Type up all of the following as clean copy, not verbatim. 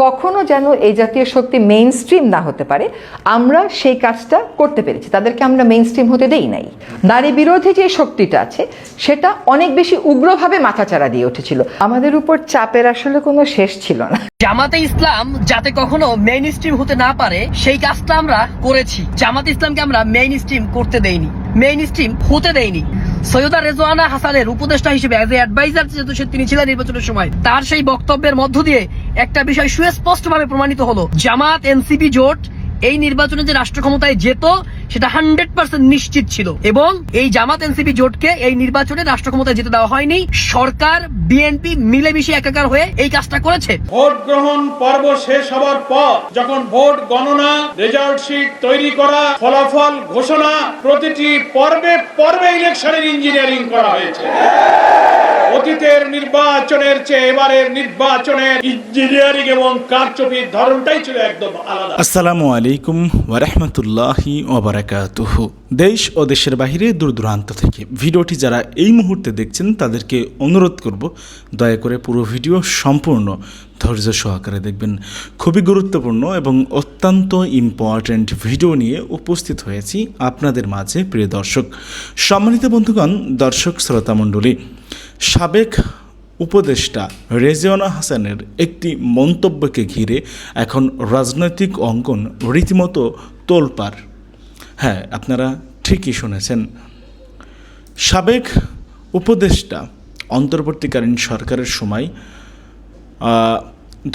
কখনো যেন এই জাতীয় শক্তি মেইন স্ট্রিম না হতে পারে, আমরা সেই কাজটা করতে পেরেছি। তাদেরকে আমরা মেইন স্ট্রিম হতে দেই নাই। নারী বিরোধী যে শক্তিটা আছে সেটা অনেক বেশি উগ্রভাবে মাথাচাড়া দিয়ে উঠেছিল। আমাদের উপর চাপের আসলে কোনো শেষ ছিল না। জামাতে ইসলাম যাতে কখনো মেইন স্ট্রিম হতে না পারে সেই কাজটা আমরা করেছি। জামাতে ইসলামকে আমরা মেইন স্ট্রিম করতে দেইনি, মেইন স্ট্রিম হতে দেইনি। সৈয়দা রেজওয়ানা হাসানের উপদেষ্টা হিসেবে অ্যাজ এ অ্যাডভাইজার যেহেতু তিনি ছিলেন নির্বাচনের সময়, তার সেই বক্তব্যের মধ্য দিয়ে একটা বিষয় সুস্পষ্টভাবে প্রমাণিত হলো, জামাত এনসিপি জোট এই নির্বাচনে যে রাষ্ট্র ক্ষমতায় যেত সেটা 100% নিশ্চিত ছিল। এবং এই জামাত এনসিপি জোটকে এই নির্বাচনে রাষ্ট্র ক্ষমতায় যেতে দেওয়া হয়নি। সরকার বিএনপি মিলেমিশে একাকার হয়ে এই কাজটা করেছে। ভোট গ্রহণ পর্ব শেষ হওয়ার পর যখন ভোট গণনা, রেজাল্ট শিট তৈরি করা, ফলাফল ঘোষণা, প্রতিটি পর্বে পর্বে ইলেকশনের ইঞ্জিনিয়ারিং করা হয়েছে। অতীতের নির্বাচনের চেয়ে এবারের নির্বাচনের ইঞ্জিনিয়ারিং এবং কারচুপির ধরনটাই ছিল একদম আলাদা। আসসালামু আলাইকুম ওয়া রাহমাতুল্লাহি ওয়া বারাকাতুহু। দেশ ও দেশের বাইরে দূর দূরান্ত থেকে ভিডিওটি যারা এই মুহূর্তে দেখছেন তাদেরকে অনুরোধ করব, দয়া করে পুরো ভিডিও সম্পূর্ণ ধৈর্য সহকারে দেখবেন। খুবই গুরুত্বপূর্ণ এবং অত্যন্ত ইম্পর্ট্যান্ট ভিডিও নিয়ে উপস্থিত হয়েছি আপনাদের মাঝে। প্রিয় দর্শক, সম্মানিত বন্ধুগণ, দর্শক শ্রোতা মণ্ডলী, সাবেক উপদেষ্টা রেজওয়ানা হাসানের একটি মন্তব্যকে ঘিরে এখন রাজনৈতিক অঙ্গন রীতিমতো তোলপাড়। হ্যাঁ, আপনারা ঠিকই শুনেছেন। সাবেক উপদেষ্টা অন্তর্বর্তীকালীন সরকারের সময়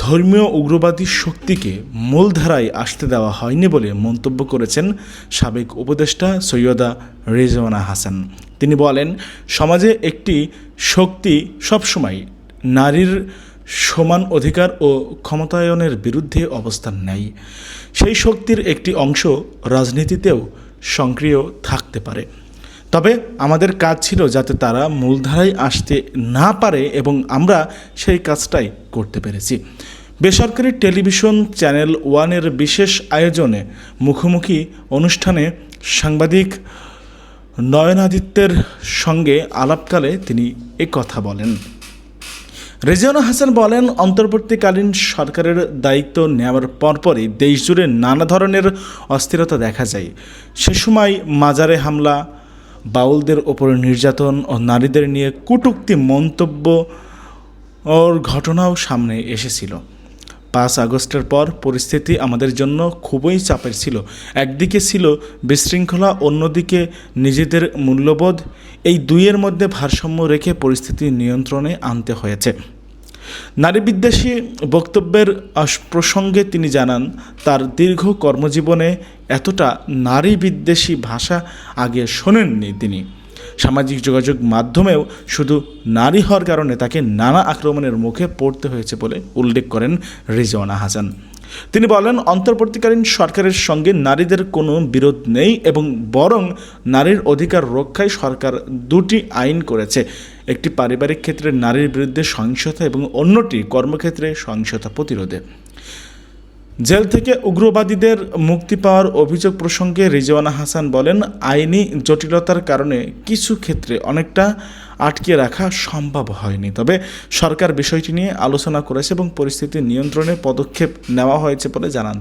ধর্মীয় উগ্রবাদী শক্তিকে মূলধারায় আসতে দেওয়া হয়নি বলে মন্তব্য করেছেন সাবেক উপদেষ্টা সৈয়দা রেজওয়ানা হাসান। তিনি বলেন, সমাজে একটি শক্তি সবসময় নারীর সমান অধিকার ও ক্ষমতায়নের বিরুদ্ধে অবস্থান নেয়। সেই শক্তির একটি অংশ রাজনীতিতেও সক্রিয় থাকতে পারে। তবে আমাদের কাজ ছিল যাতে তারা মূলধারায় আসতে না পারে এবং আমরা সেই কাজটাই করতে পেরেছি। বেসরকারি টেলিভিশন চ্যানেল ওয়ানের বিশেষ আয়োজনে মুখোমুখি অনুষ্ঠানে সাংবাদিক নয়নাদিত্যের সঙ্গে আলাপকালে তিনি কথা বলেন। রেজওয়ানা হাসান বলেন, অন্তর্বর্তীকালীন সরকারের দায়িত্ব নেওয়ার পরপরই দেশজুড়ে নানা ধরনের অস্থিরতা দেখা যায়। সে সময় মাজারে হামলা, বাউলদের ওপর নির্যাতন ও নারীদের নিয়ে কটূক্তি মন্তব্য ওর ঘটনাও সামনে এসেছিল। 5 আগস্টের পর পরিস্থিতি আমাদের জন্য খুবই চাপের ছিল। একদিকে ছিল বিশৃঙ্খলা, অন্যদিকে নিজেদের মূল্যবোধ। এই দুইয়ের মধ্যে ভারসাম্য রেখে পরিস্থিতি নিয়ন্ত্রণে আনতে হয়েছে। নারী বিদ্বেষী বক্তব্যের প্রসঙ্গে তিনি জানান, তার দীর্ঘ কর্মজীবনে এতটা নারী বিদ্বেষী ভাষা আগে শোনেননি তিনি। সামাজিক যোগাযোগ মাধ্যমেও শুধু নারী হওয়ার কারণে তাকে নানা আক্রমণের মুখে পড়তে হয়েছে বলে উল্লেখ করেন রেজওয়ানা হাসান। তিনি বলেন, অন্তর্বর্তীকালীন সরকারের সঙ্গে নারীদের কোনো বিরোধ নেই এবং বরং নারীর অধিকার রক্ষায় সরকার 2টি আইন করেছে। একটি পারিবারিক ক্ষেত্রে নারীর বিরুদ্ধে সহিংসতা এবং অন্যটি কর্মক্ষেত্রে সহিংসতা প্রতিরোধে। জেল থেকে উগ্রবাদীদের মুক্তি পাওয়ার অভিযোগ প্রসঙ্গে রেজওয়ানা হাসান বলেন, আইনি জটিলতার কারণে কিছু ক্ষেত্রে অনেকটা আটকে রাখা সম্ভব হয়নি। তবে সরকার বিষয়টি নিয়ে আলোচনা করেছে এবং পরিস্থিতি নিয়ন্ত্রণে পদক্ষেপ নেওয়া হয়েছে বলে জানান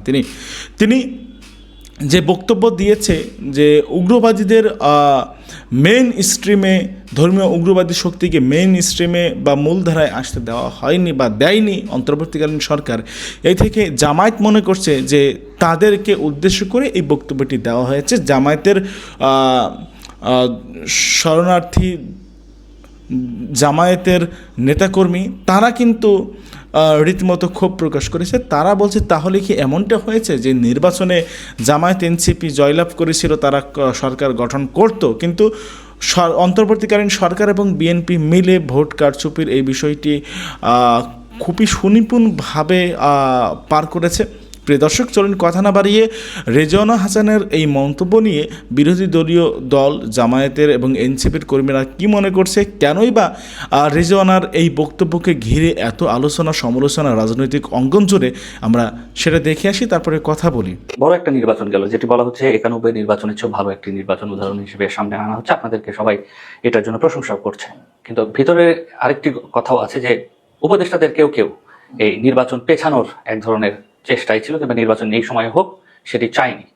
তিনি যে বক্তব্য দিয়েছে যে উগ্রবাদীদের মেইন স্ট্রিমে, ধর্মীয় উগ্রবাদী শক্তিকে মেইন স্ট্রিমে বা মূলধারায় আসতে দেওয়া হয়নি বা দেয়নি অন্তর্বর্তীকালীন সরকার, এই থেকে জামায়াত মনে করছে যে তাদেরকে উদ্দেশ্য করে এই বক্তব্যটি দেওয়া হয়েছে। জামায়াতের শরণার্থী, জামায়াতের নেতাকর্মী তারা কিন্তু রীতিমতো ক্ষোভ প্রকাশ করেছে। তারা বলছে, তাহলে কি এমনটা হয়েছে যে নির্বাচনে জামায়াত এনসিপি জয়লাভ করেছিল, তারা সরকার গঠন করত, কিন্তু অন্তর্বর্তীকালীন সরকার এবং বিএনপি মিলে ভোট কারচুপির এই বিষয়টি খুবই সুনিপুণভাবে পার করেছে। প্রিয় দর্শক, চলুন কথা না বাড়িয়ে রেজওয়ানা হাসানের এই মন্তব্য নিয়ে বিরোধী দলীয় দল জামায়াতের এবং এনসিপির কর্মীরা কি মনে করছে, কেনই বা রেজওয়ানার এই বক্তব্যকে ঘিরে এত আলোচনা সমালোচনা রাজনৈতিক অঙ্গন জুড়ে, আমরা সেটা দেখে আসি, তারপরে কথা বলি। বড় একটা নির্বাচন গেল, যেটি বলা হচ্ছে 91 নির্বাচনের চেয়ে ভালো একটি নির্বাচন উদাহরণ হিসেবে সামনে আনা হচ্ছে। আপনাদেরকে সবাই এটার জন্য প্রশংসা করছে, কিন্তু ভিতরে আরেকটি কথাও আছে যে উপদেষ্টাদের কেউ এই নির্বাচন পেছানোর এক ধরনের চেষ্টাই ছিল, কিংবা নির্বাচন এই সময় হোক সেটি চায়নি।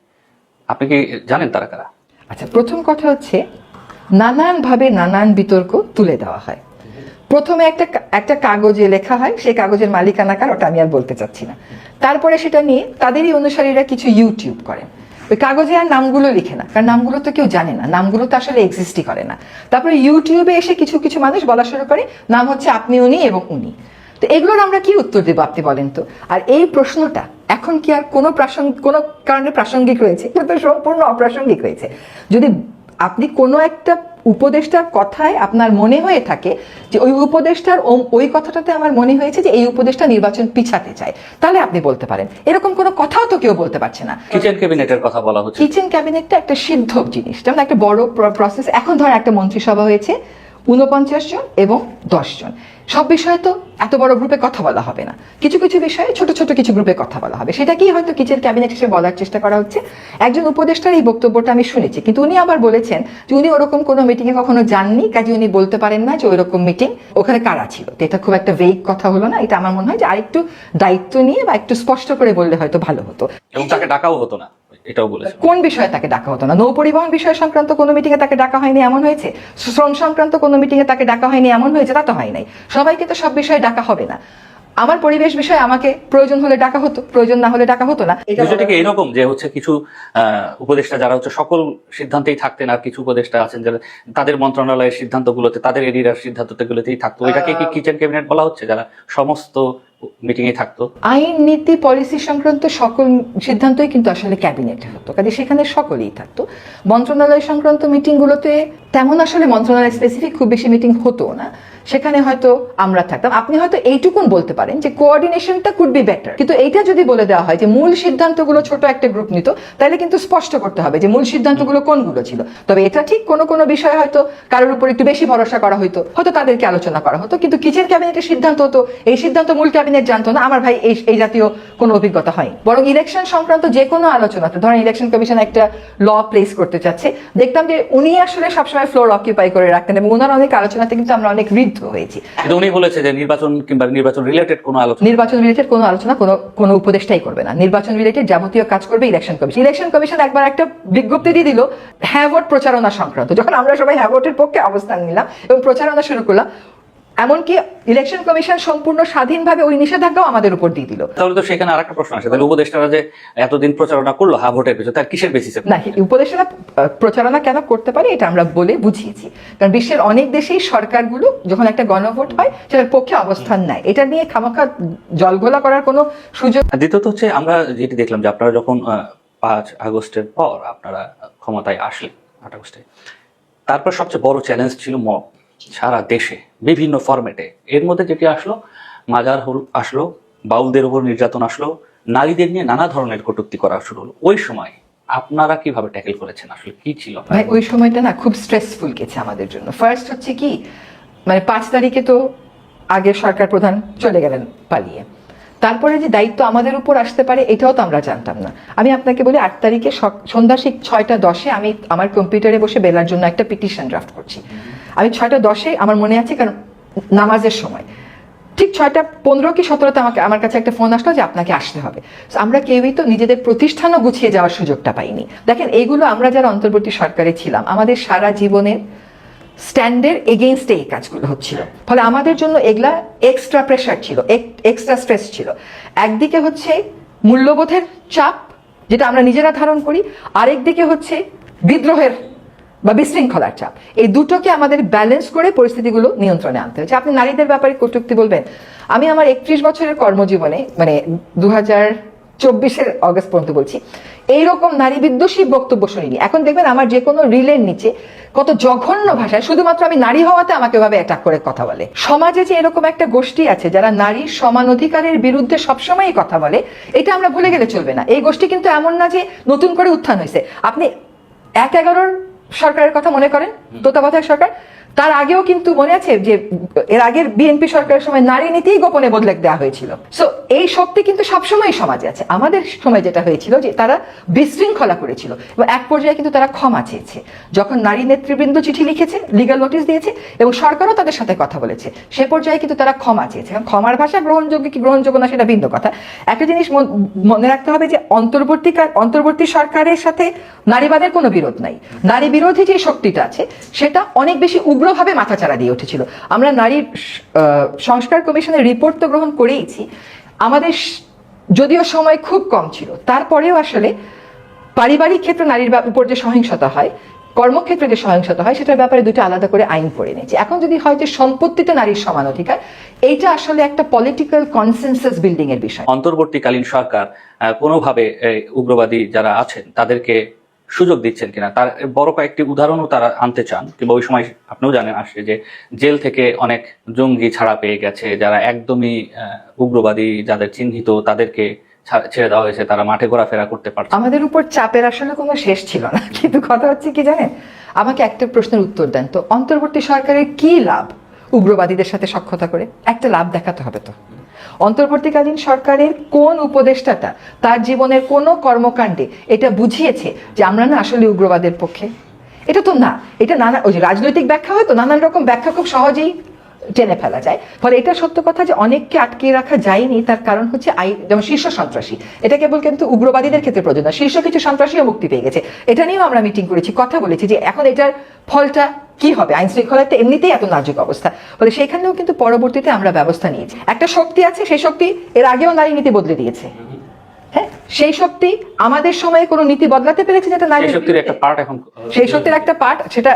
আপনি কি জানেন তারা কারা? আচ্ছা, প্রথম কথা হচ্ছে নানানভাবে নানান বিতর্ক তুলে দেওয়া হয়। প্রথমে একটা কাগজে লেখা হয়, সেই কাগজের মালিকানা কার ওটা আমি আর বলতে চাচ্ছি না। তারপরে সেটা নিয়ে তাদেরই অনুসারীরা কিছু ইউটিউব করেন, ওই কাগজে আর নামগুলো লিখে না, কারণ নামগুলো তো কেউ জানে না, নামগুলো তো আসলে এক্সিস্টই করে না। তারপরে ইউটিউবে এসে কিছু কিছু মানুষ বলা শুরু করে নাম হচ্ছে আপনি, উনি এবং উনি। তো এগুলোর আমরা কি উত্তর দেবো আপনি বলেন তো? আর এই প্রশ্নটা এখন কি আর কোনো কারণে প্রাসঙ্গিক রয়েছে? এটা তো সম্পূর্ণ অপ্রাসঙ্গিক রয়েছে। যদি আপনি কোনো একটা উপদেষ্টার কথায় আপনার মনে হয়ে থাকে যে ওই উপদেষ্টার ওই কথাটাতে আমার মনে হয়েছে যে এই উপদেষ্টা নির্বাচন পিছাতে চায়, তাহলে আপনি বলতে পারেন। এরকম কোনো কথাও তো কেউ বলতে পারছে না। কিচেন ক্যাবিনেটের কথা বলা হচ্ছে। কিচেন ক্যাবিনেটটা একটা সিদ্ধ জিনিস, যেমন একটা বড় প্রসেস। এখন ধর একটা মন্ত্রিসভা হয়েছে 49 জন এবং 10 জন, সব বিষয়ে তো এত বড় গ্রুপে কথা বলা হবে না, কিছু কিছু বিষয়ে ছোট ছোট কিছু গ্রুপে কথা বলা হবে। সেটাকেই হয়তো কিচেন ক্যাবিনেট হিসেবে বলার চেষ্টা করা হচ্ছে। একজন উপদেষ্টার এই বক্তব্যটা আমি শুনেছি, কিন্তু উনি আবার বলেছেন যে উনি ওরকম কোনো মিটিংয়ে কখনো যাননি, কাজে উনি বলতে পারেন না যে ওইরকম মিটিং ওখানে কারা ছিল। তো এটা খুব একটা ভেগ কথা হলো না? এটা আমার মনে হয় যে আরেকটু দায়িত্ব নিয়ে বা একটু স্পষ্ট করে বললে হয়তো ভালো হতো। এবং তাকে ডাকাও হতো না, এটাও বলেছে। কোন বিষয়ে তাকে ডাকা হতো না? নৌ পরিবহন বিষয় সংক্রান্ত কোনো মিটিংয়ে তাকে ডাকা হয়নি এমন হয়েছে? শ্রম সংক্রান্ত কোনো মিটিংয়ে তাকে ডাকা হয়নি এমন হয়েছে? তা তো হয় নাই। সবাইকে তো সব বিষয়ে ডাকা হবে না। আমার পরিবেশ বিষয়ে আমাকে প্রয়োজন হলে ডাকা হতো, প্রয়োজন না হলে ডাকা হতো না। বিষয়টা কি এরকম যে হচ্ছে কিছু উপদেষ্টা যারা হচ্ছে সকল সিদ্ধান্তেই থাকতেন, আর কিছু উপদেষ্টা আছেন যারা তাদের মন্ত্রণালয়ের সিদ্ধান্তগুলোতে, তাদের এরিয়ার সিদ্ধান্তগুলোতেই থাকতো? এটাকে কি কিচেন ক্যাবিনেট বলা হচ্ছে, যারা সমস্ত মিটিং এ থাকতো? আইন, নীতি, পলিসি সংক্রান্ত সকল সিদ্ধান্তই কিন্তু আসলে ক্যাবিনেটে হতো, কাজে সেখানে সকলেই থাকতো। মন্ত্রণালয় সংক্রান্ত মিটিংগুলোতে তেমন আসলে মন্ত্রণালয় স্পেসিফিক খুব বেশি মিটিং হতো না, সেখানে হয়তো আমরা থাকতাম। আপনি হয়তো এইটুকুন বলতে পারেন যে কোঅর্ডিনেশনটা কুড বি বেটার, কিন্তু এইটা যদি বলে দেওয়া হয় যে মূল সিদ্ধান্তগুলো ছোট একটা গ্রুপ নিত, তাহলে কিন্তু স্পষ্ট করতে হবে যে মূল সিদ্ধান্তগুলো কোনগুলো ছিল। তবে এটা ঠিক কোনো কোনো বিষয়ে হয়তো কারোর উপর একটু বেশি ভরসা করা হয়তো, হয়তো তাদেরকে আলোচনা করা হতো, কিন্তু কিচেন ক্যাবিনেটের সিদ্ধান্ত হতো, এই সিদ্ধান্ত মূল ক্যাবিনেট জানতো না। আমার ভাই এই জাতীয় কোনো অভিজ্ঞতা হয়। বরং ইলেকশন সংক্রান্ত যে কোনো আলোচনাতে, ধরেন ইলেকশন কমিশন একটা ল প্লেস করতে চাচ্ছে, দেখতাম যে উনি আসলে সবসময় ফ্লোর অকিউপাই করে রাখতেন, এবং ওনার অনেক আলোচনাতে কিন্তু আমরা অনেক ঋদ্ধ হয়েছি। কিন্তু উনি বলেছে যে নির্বাচন কিংবা নির্বাচন রিলেটেড কোনো আলোচনা, কোনো আলোচনা কোনো উপদেষ্টাই করবে না। নির্বাচন রিলেটেড যাবতীয় কাজ করবে ইলেকশন কমিশন। ইলেকশন কমিশন একবার একটা বিজ্ঞপ্তি দিয়ে দিল হ্যাঁ ভোট প্রচারণা সংক্রান্ত, যখন আমরা সবাই হ্যাঁ ভোটের পক্ষে অবস্থান নিলাম এবং প্রচারণা শুরু করলাম, এমনকি ইলেকশন কমিশন সম্পূর্ণ স্বাধীনভাবে ওই নিষেধাজ্ঞাও আমাদের উপর দিয়ে দিল। তাহলে তো সেখানে আরেকটা প্রশ্ন আসে, তাহলে উপদেষ্টারা যে এতদিন প্রচারণা করলো হা ভোটের পিছনে, তার কিসের বেসিসে? না, উপদেষ্টারা প্রচারণা কেন করতে পারে এটা আমরা বলে বুঝিয়েছি, কারণ বিশ্বের অনেক দেশেই সরকারগুলো যখন একটা গণভোট হয় সেটার পক্ষে অবস্থান নেয়, এটা নিয়ে খামাখা জলঘোলা করার কোনো সুযোগ। দ্বিতীয়ত হচ্ছে আমরা যেটি দেখলাম যে আপনারা যখন 5 আগস্টের পর আপনারা ক্ষমতায় আসলেন, 8 আগস্টে, তারপর সবচেয়ে বড় চ্যালেঞ্জ ছিল মব সারা দেশে বিভিন্ন ফরম্যাটে। এর মধ্যে যেটি আসলো, মাজার আসলো, বাউলদের উপর নির্যাতন আসলো, নারীদের নিয়ে নানা ধরনের কটূক্তি করা শুরু হলো। ওই সময় আপনারা কিভাবে ট্যাকেল করেছেন? আসলে কি ছিল ভাই ওই সময়টা না খুব স্ট্রেসফুল গেছে আমাদের জন্য। ফার্স্ট হচ্ছে কি, মানে 5 তারিখে তো আগের সরকার প্রধান চলে গেলেন পালিয়ে, তারপরে যে দায়িত্ব আমাদের উপর আসতে পারে এটাও তো আমরা জানতাম না। আমি আপনাকে বলি, 8 তারিখে সন্ধ্যা 6টা 10-এ আমি আমার কম্পিউটারে বসে বেলার জন্য একটা পিটিশন ড্রাফট করছি। আমি 6টা 10-এ, আমার মনে আছে কারণ নামাজের সময়, ঠিক 6টা 15 কি 17-তে আমার কাছে একটা ফোন আসলো যে আপনাকে আসতে হবে। আমরা কেউই তো নিজেদের প্রতিষ্ঠানও গুছিয়ে যাওয়ার সুযোগটা পাইনি। দেখেন, এইগুলো আমরা যারা অন্তর্বর্তী সরকারে ছিলাম, আমাদের সারা জীবনের স্ট্যান্ডের এগেইনস্টে এই কাজগুলো হচ্ছিল, ফলে আমাদের জন্য এগুলা এক্সট্রা প্রেশার ছিল, এক্সট্রা স্ট্রেস ছিল। একদিকে হচ্ছে মূল্যবোধের চাপ যেটা আমরা নিজেরা ধারণ করি, আরেকদিকে হচ্ছে বিদ্রোহের বা বিশৃঙ্খলার চাপ। এই দুটোকে আমাদের ব্যালেন্স করে পরিস্থিতিগুলো নিয়ন্ত্রণে আনতে হচ্ছে। আপনি নারীদের ব্যাপারে কটূক্তি বলবেন, আমি আমার 31 বছরের কর্মজীবনে, মানে 2024-এর অগস্ট পর্যন্ত বলছি, এইরকম নারী বিদ্বেষী বক্তব্য শুনিনি। এখন দেখবেন আমার যে কোনো রিলের নিচে কত জঘন্য ভাষায়, শুধুমাত্র আমি নারী হওয়াতে আমাকে ওভাবে অ্যাটাক করে কথা বলে। সমাজে যে এরকম একটা গোষ্ঠী আছে যারা নারীর সমান অধিকারের বিরুদ্ধে সবসময়ই কথা বলে, এটা আমরা ভুলে গেলে চলবে না। এই গোষ্ঠী কিন্তু এমন না যে নতুন করে উত্থান হয়েছে। আপনি 1/11 সরকারের কথা মনে করেন, তত্ত্বাবধায়ক সরকার, তার আগেও কিন্তু মনে আছে যে এর আগের বিএনপি সরকারের সময় নারী নীতিই গোপনে বদলে দেওয়া হয়েছিল। সো এই শক্তি কিন্তু সবসময় সমাজে আছে। আমাদের সময় যেটা হয়েছিল যে তারা বিশৃঙ্খলা করেছিল এবং এক পর্যায়ে কিন্তু তারা ক্ষমা চেয়েছে। যখন নারী নেতৃবৃন্দ চিঠি লিখেছে, লিগ্যাল নোটিশ দিয়েছে এবং সরকারও তাদের সাথে কথা বলেছে, সে পর্যায়ে কিন্তু তারা ক্ষমা চেয়েছে। ক্ষমার ভাষা গ্রহণযোগ্য কি গ্রহণযোগ্য না সেটা ভিন্ন কথা। একটা জিনিস মনে রাখতে হবে যে অন্তর্বর্তী সরকারের সাথে নারীবাদের কোনো বিরোধ নাই। নারী বিরোধী যে শক্তিটা আছে সেটা অনেক বেশি উগ্রভাবে মাথাচাড়া দিয়ে উঠেছিল। আমরা নারীর সংস্কার কমিশনের রিপোর্ট তো গ্রহণ করেইছি। আমাদের যদিও সময় খুব কম ছিল, তারপরেও আসলে পারিবারিক ক্ষেত্রে নারীর উপর যে সহিংসতা হয়, কর্মক্ষেত্রে যে সহিংসতা হয়, সেটার ব্যাপারে দুটো আলাদা করে আইন করে নিয়েছি। এখন যদি হয় যে সম্পত্তিতে নারীর সমান অধিকার, এইটা আসলে একটা পলিটিক্যাল কনসেনসাস বিল্ডিং এর বিষয়। অন্তর্বর্তীকালীন সরকার কোনোভাবে উগ্রবাদী যারা আছেন তাদেরকে সুযোগ দিচ্ছেন কিনা তার বড় কয়েকটি উদাহরণও তারা আনতে চান, কিংবা ওই সময় আপনিও জানেন আসছে যে জেল থেকে অনেক জঙ্গি ছাড়া পেয়ে গেছে, যারা একদমই উগ্রবাদী যাদের চিহ্নিত তাদেরকে ছেড়ে দেওয়া হয়েছে, তারা মাঠে ঘোরাফেরা করতে পারছে। আমাদের উপর চাপের আসলে কোনো শেষ ছিল না। কিন্তু কথা হচ্ছে কি জানেন, আমাকে একটা প্রশ্নের উত্তর দেন তো, অন্তর্বর্তী সরকারের কি লাভ উগ্রবাদীদের সাথে সখ্যতা করে? একটা লাভ দেখাতে হবে তো। অন্তর্বর্তীকালীন সরকারের কোন উপদেষ্টাটা তার জীবনের কোনো কর্মকাণ্ডে এটা বুঝিয়েছে যে আমরা না আসলে উগ্রবাদের পক্ষে? এটা তো না। এটা নানা ওই যে রাজনৈতিক ব্যাখ্যা হয়তো, নানান রকম ব্যাখ্যা খুব সহজেই টেনে ফেলা যায়। ফলে এটা সত্য কথা যে অনেককে আটকে রাখা যায়নি, তার কারণ হচ্ছে যেমন শীর্ষ সন্ত্রাসী, এটা কেবল কিন্তু উগ্রবাদীদের ক্ষেত্রে প্রযোজ্য না, শীর্ষ কিছু সন্ত্রাসীও মুক্তি পেয়ে গেছে। এটা নিয়েও আমরা মিটিং করেছি, কথা বলেছি যে এখন এটার ফলটা কি হবে। আইন শৃঙ্খলাতে এমনিতেই এত নাজুক অবস্থা, ফলে সেখানেও কিন্তু পরবর্তীতে আমরা ব্যবস্থা নিয়েছি। একটা শক্তি আছে, সেই শক্তি এর আগেও নারী নীতি বদলে দিয়েছে। হ্যাঁ, সেই শক্তি আমাদের সময়ে কোনো নীতি বদলাতে পেরেছে যেটা নারী শক্তির একটা পার্ট এখন, সেই শক্তির একটা পার্ট, সেটা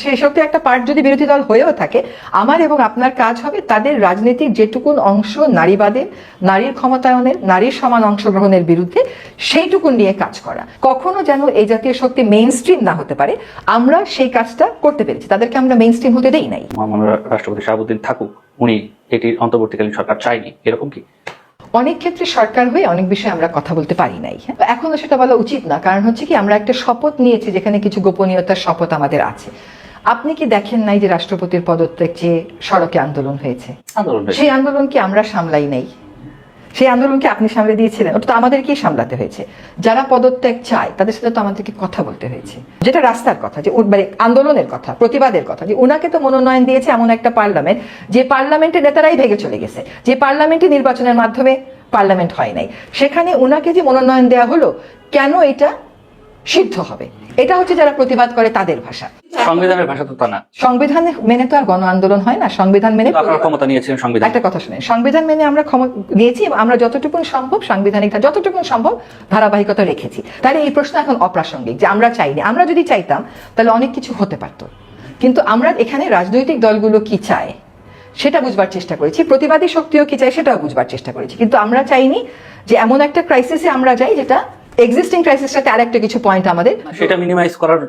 সেই শক্তির একটা পার্ট যদি বিরোধী দল হয়েও থাকে, আমার এবং আপনার কাজ হবে তাদের রাজনীতির যেটুকুন অংশ নারীবাদের, নারীর ক্ষমতায়নের, নারীর সমান অংশগ্রহণের বিরুদ্ধে, সেইটুকুন নিয়ে কাজ করা। কখনো যেন এই জাতীয় শক্তি মেইন স্ট্রিম না হতে পারে, আমরা সেই কাজটা করতে পেরেছি। তাদেরকে আমরা মেইন স্ট্রিম হতে দেই নাই। রাষ্ট্রপতি শাহাবুদ্দিন থাকুক, উনি এটি অন্তর্বর্তীকালীন সরকার চাইনি, এরকম কি? অনেক ক্ষেত্রে সরকার হয়ে অনেক বিষয়ে আমরা কথা বলতে পারি নাই। এখনো সেটা বলা উচিত না, কারণ হচ্ছে কি আমরা একটা শপথ নিয়েছি যেখানে কিছু গোপনীয়তার শপথ আমাদের আছে। আপনি কি দেখেন নাই যে রাষ্ট্রপতির পদত্যাগ চেয়ে সড়কে আন্দোলন হয়েছে? সেই আন্দোলন কি আমরা সামলাই নাই? সেই আন্দোলনকে আপনি সামলে দিয়েছিলেন, ওটা তো আমাদেরকেই সামলাতে হয়েছে। যারা পদত্যাগ চায় তাদের সাথে তো আমাদেরকে কথা বলতে হয়েছে, যেটা রাস্তার কথা, যে মানে আন্দোলনের কথা, প্রতিবাদের কথা। যে উনাকে তো মনোনয়ন দিয়েছে এমন একটা পার্লামেন্ট, যে পার্লামেন্টের নেতারাই ভেঙে চলে গেছে, যে পার্লামেন্টে নির্বাচনের মাধ্যমে পার্লামেন্ট হয় নাই, সেখানে উনাকে যে মনোনয়ন দেওয়া হলো, কেন এটা সিদ্ধ হবে? এটা হচ্ছে যারা প্রতিবাদ করে তাদের ভাষা। সংবিধানের ভাষা তো তা না। সংবিধান মেনে তো আর গণ আন্দোলন হয় না। সংবিধান মেনে ক্ষমতা নিয়েছিলেন, সংবিধান। একটা কথা শুনে, সংবিধান মেনে আমরা নিয়েছি এবং আমরা যতটুকু সম্ভব সাংবিধানিক যতটুকু সম্ভব ধারাবাহিকতা রেখেছি। তাহলে এই প্রশ্ন এখন অপ্রাসঙ্গিক যে আমরা চাইনি। আমরা যদি চাইতাম তাহলে অনেক কিছু হতে পারতো, কিন্তু আমরা এখানে রাজনৈতিক দলগুলো কি চায় সেটা বুঝবার চেষ্টা করেছি, প্রতিবাদী শক্তিও কি চায় সেটাও বুঝবার চেষ্টা করেছি। কিন্তু আমরা চাইনি যে এমন একটা ক্রাইসিসে আমরা যাই যেটা এক্সিস্টিং ক্রাইসিসটাতে আরেকটা কিছু পয়েন্ট আমাদের, সেটা মিনিমাইজ করার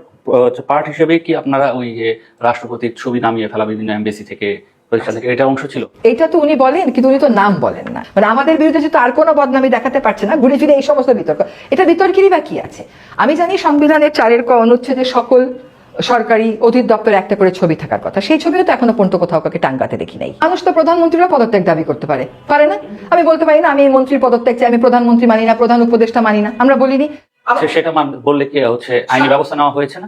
পার্ট হিসেবে কি আপনারা ওই যে রাষ্ট্রপতির ছবি নামিয়ে ফেলা বিভিন্ন এমবেসি থেকে, প্রতিষ্ঠান থেকে, এটা অংশ ছিল? এটা তো উনি বলেন, কিন্তু উনি তো নাম বলেন না। মানে আমাদের বিরুদ্ধে যেহেতু আর কোনো বদনামি দেখাতে পারছে না, ঘুরে ফিরে এই সমস্ত বিতর্ক, এটা বিতর্কেরই বা কি আছে? আমি জানি সংবিধানের 4 ক অনুচ্ছেদে সকল সরকারি অধিদপ্তরে একটা করে ছবি থাকার কথা, সেই ছবিও তো এখনো পর্যন্ত কোথাও কাউকে টাঙ্গাতে দেখি নাই। মানুষ তো প্রধানমন্ত্রীরা পদত্যাগ দাবি করতে পারে না? আমি বলতে পারি না আমি এই মন্ত্রীর পদত্যাগ চাই, আমি প্রধানমন্ত্রী মানি না, প্রধান উপদেষ্টা মানি না, আমরা বলিনি। সেটা বললে কি হচ্ছে আইনি ব্যবস্থা নেওয়া হয়েছে না?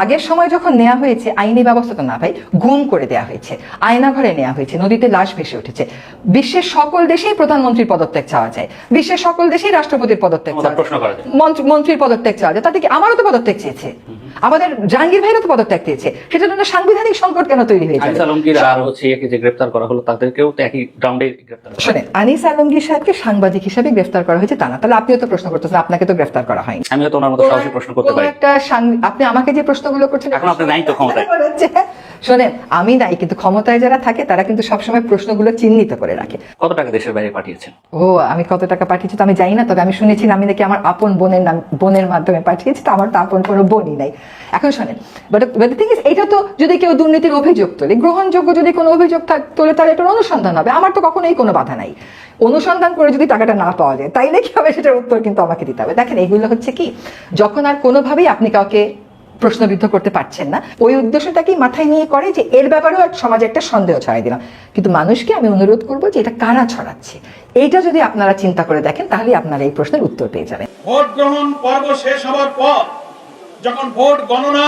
আগের সময় যখন নেওয়া হয়েছে আইনি ব্যবস্থা তো না ভাই, গুম করে দেওয়া হয়েছে, আয়না ঘরে নেওয়া হয়েছে, নদীতে লাশ ভেসে উঠেছে। বিশ্বের সকল দেশেই প্রধানমন্ত্রীর পদত্যাগ চাওয়া যায়, বিশ্বের সকল দেশেই রাষ্ট্রপতির পদত্যাগ চাওয়া যায়, মন্ত্রীর পদত্যাগ চাওয়া যায়। তাতে কি আমারও তো পদত্যাগ চেয়েছে, আমাদের জাহাঙ্গীর ভাইরও তো পদত্যাগ চেয়েছে। সেটার জন্য সাংবিধানিক সংকট কেন তৈরি হয়েছে? আনিস আলমগীর আর হচ্ছে একে যে গ্রেফতার করা হলো তাদেরকেও তো একই গ্রাউন্ডে গ্রেফতার। শুনে, আনিস আলমগীর সাহেবকে সাংবাদিক হিসেবে গ্রেফতার করা হয়েছে তা না, তাহলে আপনিও তো প্রশ্ন করতেছেন আপনাকে তো গ্রেফতার করা হয়নি। আমি তো ওনার মতো সাহসী প্রশ্ন করতে পারি। আপনি আমাকে যে প্রশ্নগুলো করছেন, এখন আপনি নাই তো ক্ষমতায়। শোনেন, আমি নাই, কিন্তু ক্ষমতায় যারা থাকে তারা কিন্তু সবসময় প্রশ্নগুলো চিহ্নিত করে রাখে। কত টাকা দেশের বাইরে পাঠিয়েছেন? ও, আমি কত টাকা পাঠিয়েছি তো আমি জানি না, তবে আমি শুনেছি আমি নাকি আমার আপন বোনের মাধ্যমে পাঠিয়েছি, তো আমার তো আপন কোনো বোনই নাই। এখন শোনেন, বাট এটা তো যদি কেউ দুর্নীতির অভিযোগ তোলে, গ্রহণযোগ্য যদি কোনো অভিযোগ তোলে, তাহলে এটার অনুসন্ধান হবে। আমার তো কখনোই কোনো বাধা নাই। অনুসন্ধান করে যদি টাকাটা না পাওয়া যায় তাইলে কি হবে সেটার উত্তর কিন্তু আমাকে দিতে হবে। দেখেন, এগুলো হচ্ছে কি, যখন আর কোনোভাবেই আপনি কাউকে প্রশ্নবিদ্ধ করতে পারছেন না, ওই উদ্দেশ্যটাকেই মাথায় নিয়ে করে যে এর ব্যাপারেও সমাজে একটা সন্দেহ ছড়াই দিলাম। কিন্তু মানুষকে আমি অনুরোধ করবো যে এটা কারা ছড়াচ্ছে, এইটা যদি আপনারা চিন্তা করে দেখেন তাহলে আপনারা এই প্রশ্নের উত্তর পেয়ে যাবেন। ভোট গ্রহণ পর্ব শেষ হওয়ার পর যখন ভোট গণনা,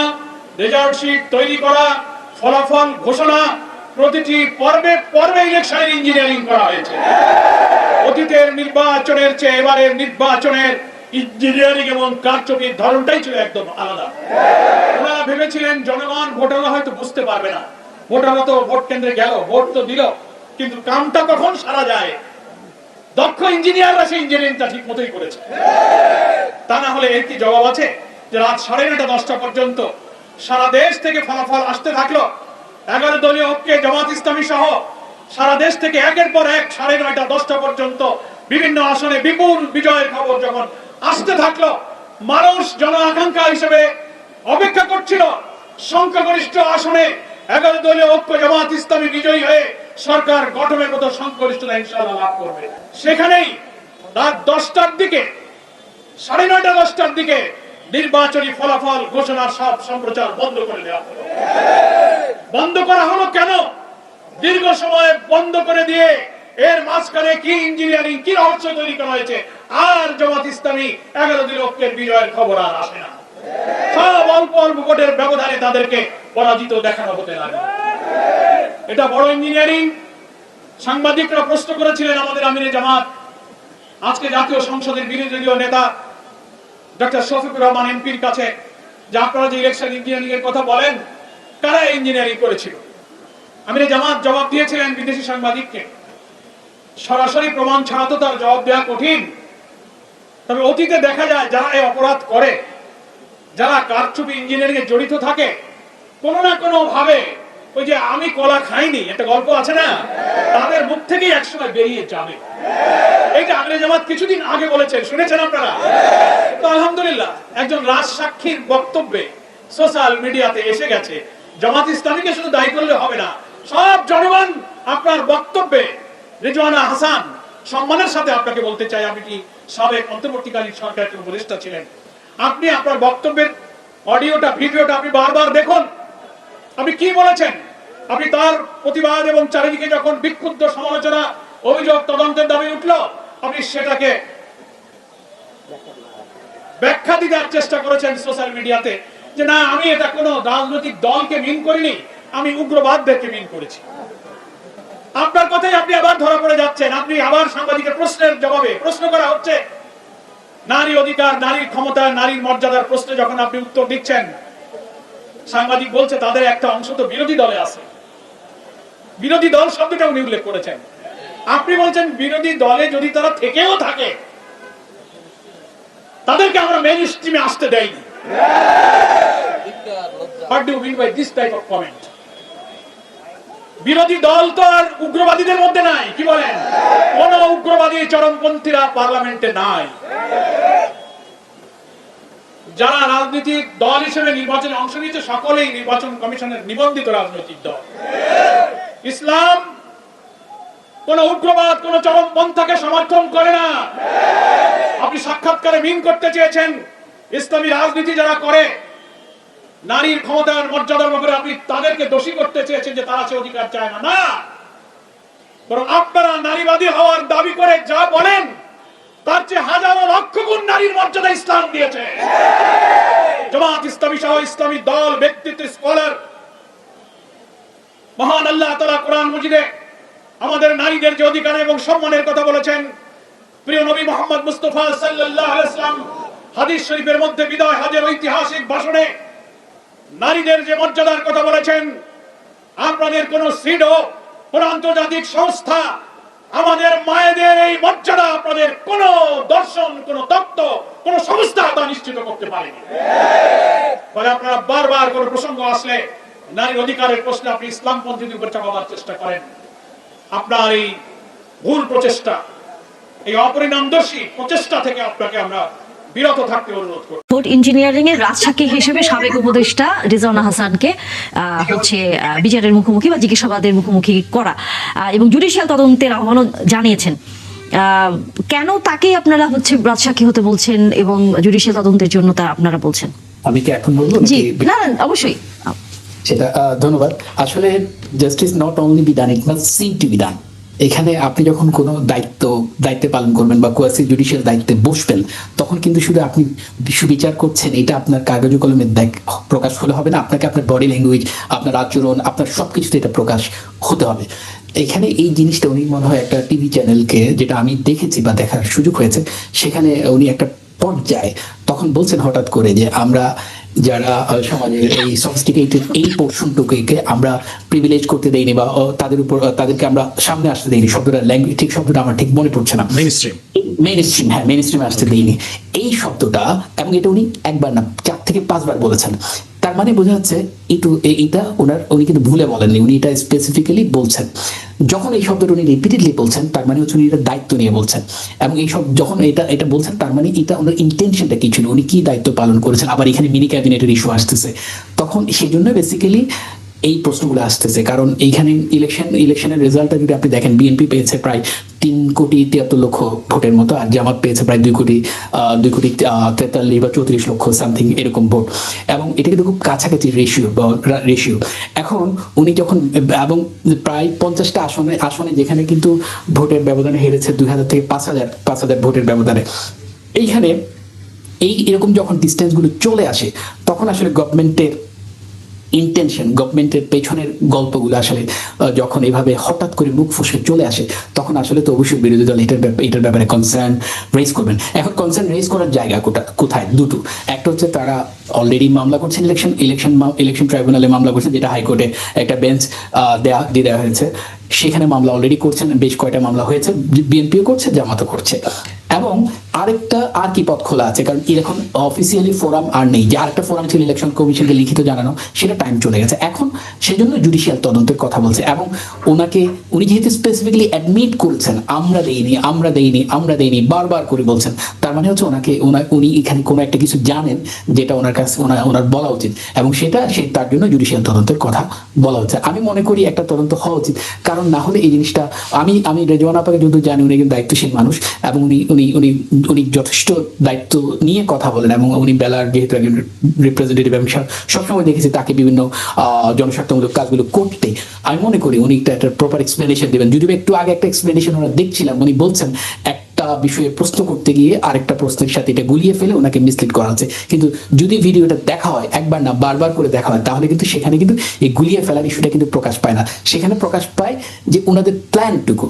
রেজাল্ট শিট তৈরি করা, ফলাফল ঘোষণা, প্রতিটি পর্বে পর্বে ইলেকশনের ইঞ্জিনিয়ারিং করা হয়েছে। অতীতের নির্বাচনের চেয়ে এবারের নির্বাচনের ইঞ্জিনিয়ারিং এবং কারচুপির ধরনটাই ছিল একদম আলাদা। ওনারা ভেবেছিলেন জনগণ ভোটাররা হয়তো বুঝতে পারবে না, ভোটাররা তো ভোট কেন্দ্রে গেল, ভোট তো দিল, কিন্তু কামটা কখন সারা যায় দক্ষ ইঞ্জিনিয়াররা সেই ইঞ্জিনিয়ারিংটা ঠিক মতোই করেছে। তা না হলে এর কি জবাব আছে যে রাত 9:30 10টা পর্যন্ত সারা দেশ থেকে ফলাফল আসতে থাকলো, 11 দলীয় ঐক্যে জামাত ইসলামী সহ সারা দেশ থেকে একের পর এক 9:30 10টা পর্যন্ত বিভিন্ন আসনে বিপুল বিজয়ের খবর যখন আসতে থাকলো, মানুষ জন আকাঙ্ক্ষা হিসেবে অপেক্ষা করছিল সংখ্যাগরিষ্ঠ আসনে 11 দলীয় ঐক্য জামাত ইসলামী বিজয়ী হয়ে সরকার গঠনের মতো সংখ্যাগরিষ্ঠতা ইনশাআল্লাহ লাভ করবে। সেখানেই রাত 10টার দিকে 9:30 10টার দিকে নির্বাচনী ফলাফল ঘোষণার সব সম্প্রচার বন্ধ করে দেওয়া হলো। বন্ধ করা হলো কেন? দীর্ঘ সময় বন্ধ করে দিয়ে এর মাঝখানে কি ইঞ্জিনিয়ারিং, কি রহস্য তৈরি করা হয়েছে, আর জামাত ইসলামী 11 দলীয় ঐক্যের বিজয়ের খবর আর আসে না। সব অল্প অল্প ভোটের ব্যবধানে তাদেরকে পরাজিত দেখানো হতে লাগে। এটা বড় ইঞ্জিনিয়ারিং। সাংবাদিকরা প্রশ্ন করেছিলেন আমাদের আমিরে জামাত, আজকে জাতীয় সংসদের বিরোধী দলীয় নেতা ডক্টর শফিকুর রহমান এমপির কাছে, যে আপনারা যে ইলেকশন ইঞ্জিনিয়ারিং এর কথা বলেন, কারা ইঞ্জিনিয়ারিং করেছিল? আমিরে জামাত জবাব দিয়েছিলেন বিদেশি সাংবাদিককে, সরাসরি প্রমাণ ছাড়া তো তার জবাব দেওয়া কঠিন। তবে অতীতে দেখা যায় যারা এই অপরাধ করে, যারা কারচুপি ইঞ্জিনিয়ারিং এ জড়িত থাকে, কোনো না কোনো ভাবে ওই যে আমি কলা খাইনি একটা গল্প আছে না, তাদের মুখ থেকেই একসময় বেরিয়ে যাবে। এইটা আমিরে জামাত কিছুদিন আগে বলেছেন, শুনেছেন আপনারা? তো আলহামদুলিল্লাহ একজন রাজসাক্ষীর বক্তব্যে সোশ্যাল মিডিয়াতে এসে গেছে। জামাত ইসলামীকে শুধু দায়ী করলে হবে না, সব জনগণ আপনার বক্তব্যে। রিজওয়ানা হাসান, সম্মানের সাথে আপনাকে বলতে চাই, আপনি কি সাবেক অন্তর্বর্তীকালীন সরকারের উপদেষ্টা ছিলেন, আপনি আপনার বক্তব্যের অডিওটা, ভিডিওটা আপনি বারবার দেখুন। আপনি কি বলেছেন, আপনি তার প্রতিবাদ এবং চারিদিকে যখন বিক্ষুব্ধ সমালোচনা, অভিযোগ, তদন্তের দাবি উঠলো, আপনি সেটাকে ব্যাখ্যা দেওয়ার চেষ্টা করেছেন সোশ্যাল মিডিয়াতে, যে না আমি এটা কোনো রাজনৈতিক দলকে মিন করিনি, আমি উগ্রবাদদেরকে মিন করেছি। আপনার কথাই আপনি আবার ধরা পড়ে যাচ্ছেন। আপনি আবার সাংবাদিকের প্রশ্নের জবাবে, প্রশ্ন করা হচ্ছে নারী অধিকার, নারীর ক্ষমতা, নারীর মর্যাদার প্রশ্নে যখন আপনি উত্তর দিচ্ছেন, সাংবাদিক বলছে তাদের একটা অংশ তো বিরোধী দলে আছে। বিরোধী দল শব্দটা উনি উল্লেখ করেছেন। আপনি বলছেন বিরোধী দলে যদি তারা থেকেও থাকে, তাদেরকে আমরা মেইন স্ট্রিমে আসতে দেইনি। What do you mean by this type of comment? বিরোধী দল তো আর উগ্রবাদীদের মধ্যে নাই, কি বলেন? কোন উগ্রবাদী চরমপন্থীরা পার্লামেন্টে নাই। যারা রাজনৈতিক দল হিসেবে নির্বাচনে অংশ নিয়েছে সকলেই নির্বাচন কমিশনের নিবন্ধিত রাজনৈতিক দল। ইসলাম কোন উগ্রবাদ, কোন চরমপন্থাকে সমর্থন করে না। আপনি সাক্ষাৎকারে মিন করতে চেয়েছেন ইসলামী রাজনীতি যারা করে, নারীর ক্ষমতার মর্যাদার ব্যাপারে আপনি তাদেরকে দোষী করতে চেয়েছেন যে তারা সে অধিকার চায় না। না, বরং আপনারা নারীবাদী হওয়ার দাবি করে যা বলেন, তার চেয়ে হাজারো লক্ষ গুণ নারীর মর্যাদা ইসলাম দিয়েছে। জামাত ইসলামী সহ ইসলামী দল, ব্যক্তিত্ব, স্কলার, মহান আল্লাহ তাআলা কোরআন মাজিদে আমাদের নারীদের যে অধিকার এবং সম্মানের কথা বলেছেন, প্রিয় নবী মুহাম্মদ মুস্তাফা সাল্লাল্লাহু আলাইহি ওয়াসাল্লাম হাদিস শরীফের মধ্যে বিদায় হজের ঐতিহাসিক ভাষণে নারীদের যে মর্যাদার কথা বলেছেন, আপনাদের কোন সিডো, কোন আন্তর্জাতিক সংস্থা আমাদের মায়েদের এই মর্যাদা, আপনাদের কোন দর্শন, কোন তত্ত্ব, কোন সংস্থা তা নিশ্চিত করতে পারেনি। ফলে আপনারা বারবার কোন প্রসঙ্গ আসলে নারীর অধিকারের প্রশ্নে আপনি ইসলামপন্থীদের উপর চাপাবার চেষ্টা করেন। আপনার এই ভুল প্রচেষ্টা, এই অপরিণামদর্শী প্রচেষ্টা থেকে আপনাকে আমরা বিরত থাকতে অনুরোধ করি। ভোট ইঞ্জিনিয়ারিং এর রাজসাক্ষী হিসেবে সাবেক উপদেষ্টা রিজওয়ানা হাসানকে বিচারের মুখোমুখি বা জিজ্ঞাসাবাদের মুখোমুখি করা এবং জুডিশিয়াল তদন্তের আহ্বানও জানিয়েছেন। কেন তাকে আপনারা রাজসাক্ষী হতে বলছেন এবং জুডিশিয়াল তদন্তের জন্য তা আপনারা বলছেন? আমি কি এখন বলবো জি নাকি? না না, অবশ্যই। সেটা ধন্যবাদ। আসলে justice not only be done, it must seem to be done. এখানে আপনি যখন কোনো দায়িত্বে পালন করবেন বা কোয়াসি জুডিশিয়াল দায়িত্বে বসবেন, তখন কিন্তু শুধু আপনি সুবিচার করছেন এটা আপনার কাগজ কলমে প্রকাশ হলে হবে না, আপনাকে আপনার বডি ল্যাঙ্গুয়েজ, আপনার আচরণ, আপনার সবকিছুতে এটা প্রকাশ হতে হবে। এখানে এই জিনিসটা উনি মনে হয় একটা টিভি চ্যানেলকে, যেটা আমি দেখেছি বা দেখার সুযোগ হয়েছে, সেখানে উনি একটা পর্যায়ে তখন বলছেন হঠাৎ করে যে আমরা যারা সমাজের এই সফিস্টিকেটেড এই পোর্শনটুকুকে আমরা প্রিভিলেজ করতে দেইনি বা তাদেরকে আমরা সামনে আসতে দেইনি, শব্দটা ল্যাঙ্গুয়েজ ঠিক শব্দটা আমার ঠিক মনে পড়ছে না, মেইন স্ট্রিম আসতে দেইনি এই শব্দটা, এবং এটা উনি একবার না 4 থেকে 5 বার বলেছেন। তার মানে বোঝা যাচ্ছে এটা উনি কিন্তু ভুলে বলেননি, উনি এটা স্পেসিফিক্যালি বলছেন। যখন এই শব্দটা উনি রিপিটেডলি বলছেন, তার মানে হচ্ছে উনি এটা দায়িত্ব নিয়ে বলছেন, এবং এই সব যখন এটা বলছেন, তার মানে এটা ওনার ইন্টেনশনটা কি ছিল, উনি কি দায়িত্ব পালন করেছেন। আবার এখানে মিনি ক্যাবিনেটের ইস্যু আসতেছে, তখন সেই জন্য বেসিক্যালি এই প্রশ্নগুলো আসতেছে। কারণ এইখানে ইলেকশনের রেজাল্টটা যদি আপনি দেখেন, বিএনপি পেয়েছে প্রায় 3,73,00,000 ভোটের মতো, আর জামাত পেয়েছে প্রায় 2,43 বা 34 লক্ষ সামথিং এরকম ভোট, এবং এটা কিন্তু খুব কাছাকাছি রেশিও। এখন উনি যখন, এবং প্রায় 50টা আসনে যেখানে কিন্তু ভোটের ব্যবধানে হেরেছে 2,000 থেকে 5,000 ভোটের ব্যবধানে, এইখানে এরকম যখন ডিস্টেন্সগুলো চলে আসে, তখন আসলে গভর্নমেন্টের পেছনের গল্পগুলো আসলে যখন এভাবে হঠাৎ করে মুখ ফসকে চলে আসে, তখন আসলে তো অবশ্যই বিরোধী দল এটার ব্যাপারে কনসার্ন রেজ করবেন। এখন কনসার্ন রেজ করার জায়গা কোথায়? দুটো। একটা হচ্ছে তারা অলরেডি মামলা করছেন, ইলেকশন ট্রাইব্যুনালে মামলা করছেন, যেটা হাইকোর্টে একটা বেঞ্চ দেওয়া হয়েছে, সেখানে মামলা অলরেডি করছেন, বেশ কয়টা মামলা হয়েছে, বিএনপিও করছে, জামাতও করছে। এবং আর কি পথ খোলা আছে, কারণ এখন অফিসিয়ালি ফোরাম আর নেই, যে আরেকটা ফোরাম ছিল ইলেকশন কমিশনকে লিখিত জানানো, সেটা টাইম চলে গেছে। এখন সেজন্য জুডিশিয়াল তদন্তের কথা বলছে, এবং উনি যেহেতু স্পেসিফিক্যালি অ্যাডমিট করেছেন আমরা দেইনি বারবার করে বলছেন, তার মানে হচ্ছে উনি এখানে কোনো একটা কিছু জানেন যেটা ওনার কাছে ওনার বলা উচিত, এবং তার জন্য জুডিশিয়াল তদন্তের কথা বলা হচ্ছে। আমি মনে করি একটা তদন্ত হওয়া উচিত, কারণ না হলে এই জিনিসটা, আমি রেজওয়ানা আপাকে যদি জানি, উনি একজন দায়িত্বশীল মানুষ, এবং উনি যথেষ্ট দায়িত্ব নিয়ে কথা বলেন, এবং উনি বেলার যেহেতু একজন রিপ্রেজেন্টেটিভ, এবং সবসময় দেখেছি তাকে বিভিন্ন জনস্বার্থমূলক কাজগুলো করতে। আমি মনে করি উনি একটা প্রপার এক্সপ্লেনেশন দেবেন। যদিও একটু আগে একটা এক্সপ্লেনেশন ওরা দেখছিলাম, উনি বলছেন একটা বিষয়ে প্রশ্ন করতে গিয়ে আরেকটা প্রশ্নের সাথে এটা গুলিয়ে ফেলে ওনাকে মিসলিড করা হচ্ছে। কিন্তু যদি ভিডিওটা দেখা হয়, একবার না বারবার করে দেখা হয়, তাহলে কিন্তু সেখানে কিন্তু এই গুলিয়ে ফেলার ইস্যুটা কিন্তু প্রকাশ পায় না। সেখানে প্রকাশ পায় যে ওনাদের প্ল্যানটুকু,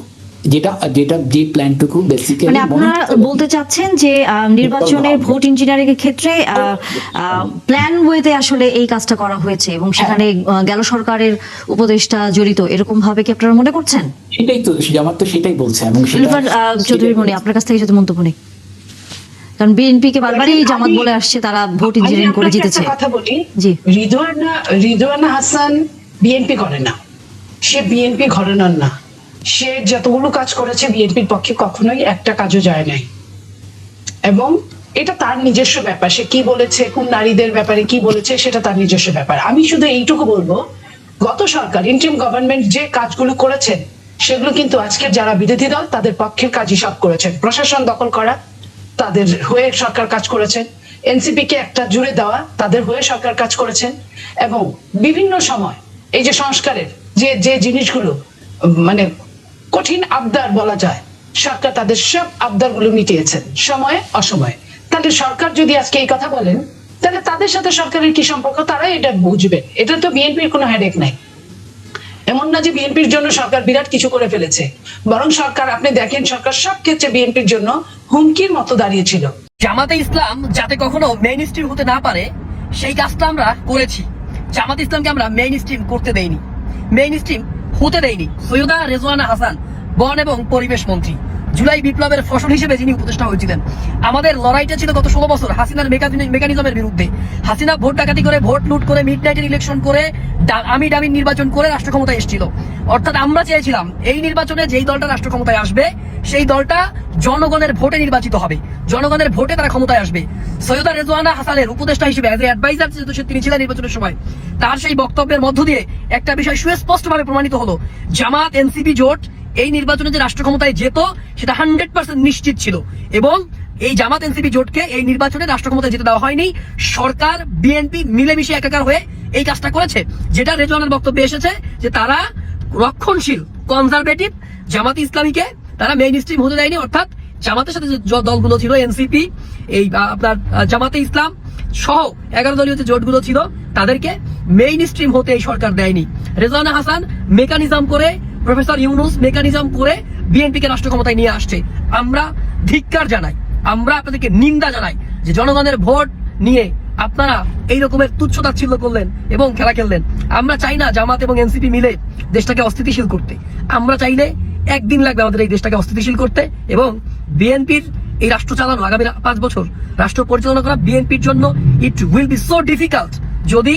যে প্ল্যানটুকু বেসিক্যালি, মানে আপনারা বলতে চাচ্ছেন যে নির্বাচনের ভোট ইঞ্জিনিয়ারিং এর ক্ষেত্রে প্ল্যান ওয়েতে আসলে এই কাজটা করা হয়েছে, এবং সেখানে গেল সরকারের উপদেষ্টা জড়িত, এরকম ভাবে কি আপনারা মনে করছেন? সেটাই তো জামাত তো সেটাই বলছে, এবং চৌধুরী মনি, আপনার কাছ থেকে যদি মন্তব্য নেই, কারণ বিএনপি কে বারবারই জামাত বলে আসছে তারা ভোট ইঞ্জিনিয়ারিং করে জিতেছে। কথা বলি, জি, রিদওয়ানা হাসান বিএনপি করে না, সে বিএনপি ঘরানার না। সে যতগুলো কাজ করেছে বিএনপির পক্ষে কখনোই একটা কাজও যায় নাই, এবং এটা তার নিজস্ব ব্যাপার। সে কি বলেছে, কোন নারীদের ব্যাপারে কি বলেছে, সেটা তার নিজস্ব ব্যাপার। আমি শুধু এইটুকু বলবো, গত সরকার ইন্টারিম গভর্নমেন্ট যে কাজগুলো করেছেন, সেগুলো কিন্তু আজকের যারা বিরোধী দল তাদের পক্ষের কাজই সব করেছেন। প্রশাসন দখল করা, তাদের হয়ে সরকার কাজ করেছেন। এনসিপি কে একটা জুড়ে দেওয়া, তাদের হয়ে সরকার কাজ করেছেন। এবং বিভিন্ন সময় এই যে সংস্কারের যে জিনিসগুলো মানে কঠিন আবদার বলা যায়, সরকার তাদের সব আবদার গুলো মিটিয়েছেন সময়ে অসময়ে। তাহলে সরকার যদি আজকে এই কথা বলেন, তাহলে তাদের সাথে সরকারের কি সম্পর্ক, তারাই এটা বুঝবেন। এটা তো বিএনপির কোনো হেডেক নাই। এমন না যে বিএনপির জন্য সরকার বিরাট কিছু করে ফেলেছে, বরং সরকার, আপনি দেখেন, সরকার সব ক্ষেত্রে বিএনপির জন্য হুমকির মতো দাঁড়িয়েছিল। জামাতে ইসলাম যাতে কখনো মেইন স্ট্রিম হতে না পারে, সেই কাজটা আমরা করেছি। জামাতে ইসলামকে আমরা মেইন স্ট্রিম করতে দেইনি, মেইন স্ট্রিম হতে দেয়নি। সৈয়দা রেজওয়ানা হাসান, বন এবং পরিবেশ মন্ত্রী, জুলাই বিপ্লবের ফসল হিসেবে যিনি উপদেষ্টা হয়েছিলেন। আমাদের লড়াইটা ছিল গত 16 বছর হাসিনার মেকানিজমের বিরুদ্ধে। হাসিনা ভোট ডাকাতি করে, ভোট লুট করে, মিডনাইটের ইলেকশন করে, আমি ডামির নির্বাচন করে রাষ্ট্র ক্ষমতায় এসেছিল। অর্থাৎ আমরা চেয়েছিলাম এই নির্বাচনে যেই দলটা রাষ্ট্র ক্ষমতায় আসবে, সেই দলটা জনগণের ভোটে নির্বাচিত হবে, জনগণের ভোটে তারা ক্ষমতায় আসবে। সৈয়দা রেজওয়ানা হাসানের উপদেষ্টা হিসেবে অ্যাজ এ অ্যাডভাইজার তিনি ছিলেন নির্বাচনের সময়। তার সেই বক্তব্যের মধ্য দিয়ে একটা বিষয় সুস্পষ্টভাবে প্রমাণিত হলো, জামাত এনসিপি জোট এই নির্বাচনে যে রাষ্ট্র ক্ষমতায় যেত সেটা 100% নিশ্চিত ছিল, এবং এই জামাত এনসিপি জোটকে এই নির্বাচনে রাষ্ট্র ক্ষমতায় যেতে দেওয়া হয়নি, সরকার বিএনপি মিলেমিশে একাকার হয়ে এই কাজটা করেছে। যেটা রেজওয়ানের বক্তব্যে এসেছে যে তারা রক্ষণশীল কনজারভেটিভ জামাত ইসলামীকে তারা মেইন স্ট্রিম হতে দেয়নি, অর্থাৎ জামাতের সাথে যে দলগুলো ছিল এনসিপি, এই আপনার জামাতে ইসলাম সহ 11 দলীয় যে জোটগুলো ছিল তাদেরকে মেইন স্ট্রিম হতে এই সরকার দেয়নি। রেজওয়ানা হাসান মেকানিজম করে, প্রফেসর ইউনুস মেকানিজম করে বিএনপিকে রাষ্ট্র ক্ষমতায় নিয়ে আসছে। আমরা ধিক্কার জানাই, আমরা আপনাদেরকে নিন্দা জানাই যে জনগণের ভোট নিয়ে আপনারা এই রকমের তুচ্ছতাচ্ছিল্য করলেন এবং খেলা খেললেন। আমরা চাই না জামাত এবং এনসিপি মিলে দেশটাকে অস্থিতিশীল করতে। আমরা চাইলে একদিন লাগবে আমাদের এই দেশটাকে অস্থিতিশীল করতে, এবং বিএনপির এই রাষ্ট্র চালানো আগামী 5 বছর রাষ্ট্র পরিচালনা করা বিএনপির জন্য it will be so difficult যদি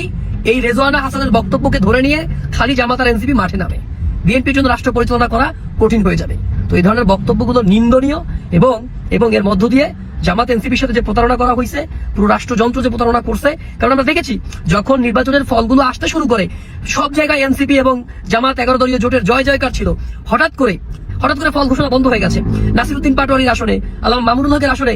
এই রেজওয়ানা হাসানের বক্তব্যকে ধরে নিয়ে খালি জামাত আর এনসিপি মাঠে নামে। বিএনপির জন্য রাষ্ট্র পরিচালনা করা কঠিন হয়ে যাবে। তো এই ধরনের বক্তব্যগুলো নিন্দনীয়, এবং এর মধ্য দিয়ে জামাত এনসিপির সাথে যে প্রতারণা করা হয়েছে, পুরো রাষ্ট্রযন্ত্র যে প্রতারণা করছে। কারণ আমরা দেখেছি যখন নির্বাচনের ফলগুলো আসতে শুরু করে সব জায়গায় এনসিপি এবং জামাত 11 দলীয় জোটের জয় জয়কার ছিল। হঠাৎ করে ফল ঘোষণা বন্ধ হয়ে গেছে। নাসিরউদ্দিন পাটোয়ারির আসনে, আল্লামা মামুনুল হকের আসনে,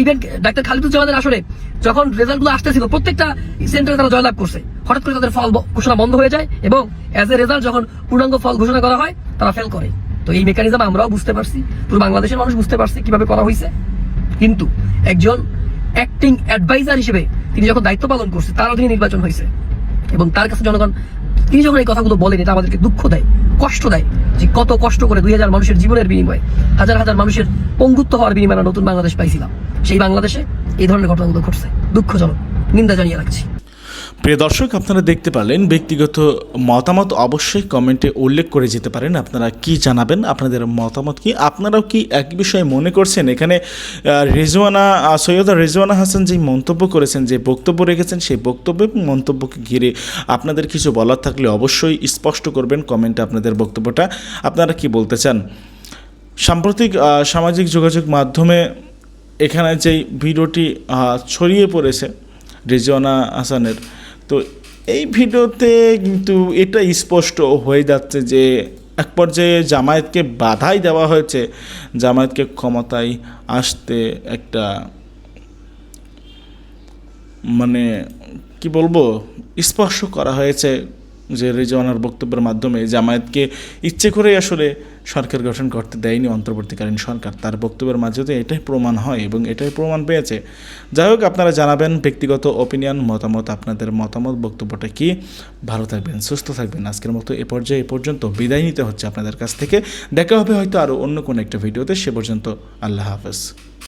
ইভেন ডাক্তার খালিদুজ্জামানের আসনে যখন রেজাল্টগুলো আসতেছিল প্রত্যেকটা সেন্টারে তারা জয়লাভ করছে। হঠাৎ করে তাদের ফল ঘোষণা বন্ধ হয়ে যায় এবং অ্যাজ এ রেজাল্ট যখন পূর্ণাঙ্গ ফল ঘোষণা করা হয় তারা ফেল করে। তো এই মেকানিজম আমরাও বুঝতে পারছি, পুরো বাংলাদেশের মানুষ বুঝতে পারছি কিভাবে করা হয়েছে। কিন্তু একজন অ্যাক্টিং অ্যাডভাইজার হিসেবে তিনি যখন দায়িত্ব পালন করছে, তার অধীনে নির্বাচন হয়েছে এবং তার কাছে জনগণ, তিনি যখন এই কথাগুলো বলেন এটা আমাদেরকে দুঃখ দেয়, কষ্ট দেয় যে কত কষ্ট করে 2000 মানুষের জীবনের বিনিময়ে, হাজার হাজার মানুষের পঙ্গুত্ব হওয়ার বিনিময়ে নতুন বাংলাদেশ পাইছিলাম। সেই বাংলাদেশে এই ধরনের ঘটনাগুলো ঘটছে, দুঃখজনক, নিন্দা জানিয়ে রাখছি। প্রিয় দর্শক, আপনারা দেখতে পারলেন, ব্যক্তিগত মতামত অবশ্যই কমেন্টে উল্লেখ করে যেতে পারেন। আপনারা কি জানাবেন, আপনাদের মতামত কি, আপনারাও কি এক বিষয়ে মনে করছেন? এখানে সৈয়দা রেজওয়ানা হাসান যে মন্তব্য করেছেন, যে বক্তব্য রেখেছেন, সেই বক্তব্য মন্তব্যকে ঘিরে আপনাদের কিছু বলার থাকলে অবশ্যই স্পষ্ট করবেন কমেন্টে আপনাদের বক্তব্যটা। আপনারা কি বলতে চান? সাম্প্রতিক সামাজিক যোগাযোগ মাধ্যমে এখানে যেই ভিডিওটি ছড়িয়ে পড়েছে রেজওয়ানা হাসানের, তো এই ভিডিওতে কিন্তু এটা স্পষ্ট হয়ে যাচ্ছে যে এক পর্যায়ে জামায়াতকে বাধাই দেওয়া হয়েছে, জামায়াতকে ক্ষমতায় আসতে একটা মানে কি বলবো স্পর্শ করা হয়েছে যে রেজওয়ানার বক্তব্যের মাধ্যমে জামায়াতকে ইচ্ছে করেই আসলে সরকার গঠন করতে দেয়নি অন্তর্বর্তীকালীন সরকার। তার বক্তব্যের মাঝে তো এটাই প্রমাণ হয় এবং এটাই প্রমাণ পেয়েছে। যাই হোক, আপনারা জানাবেন ব্যক্তিগত ওপিনিয়ন, মতামত, আপনাদের মতামত, বক্তব্যটা কি। ভালো থাকবেন, সুস্থ থাকবেন। আজকের মতো এ পর্যন্ত বিদায় নিতে হচ্ছে আপনাদের কাছ থেকে। দেখা হবে হয়তো আরও অন্য কোনো একটা ভিডিওতে। সে পর্যন্ত আল্লাহ হাফেজ।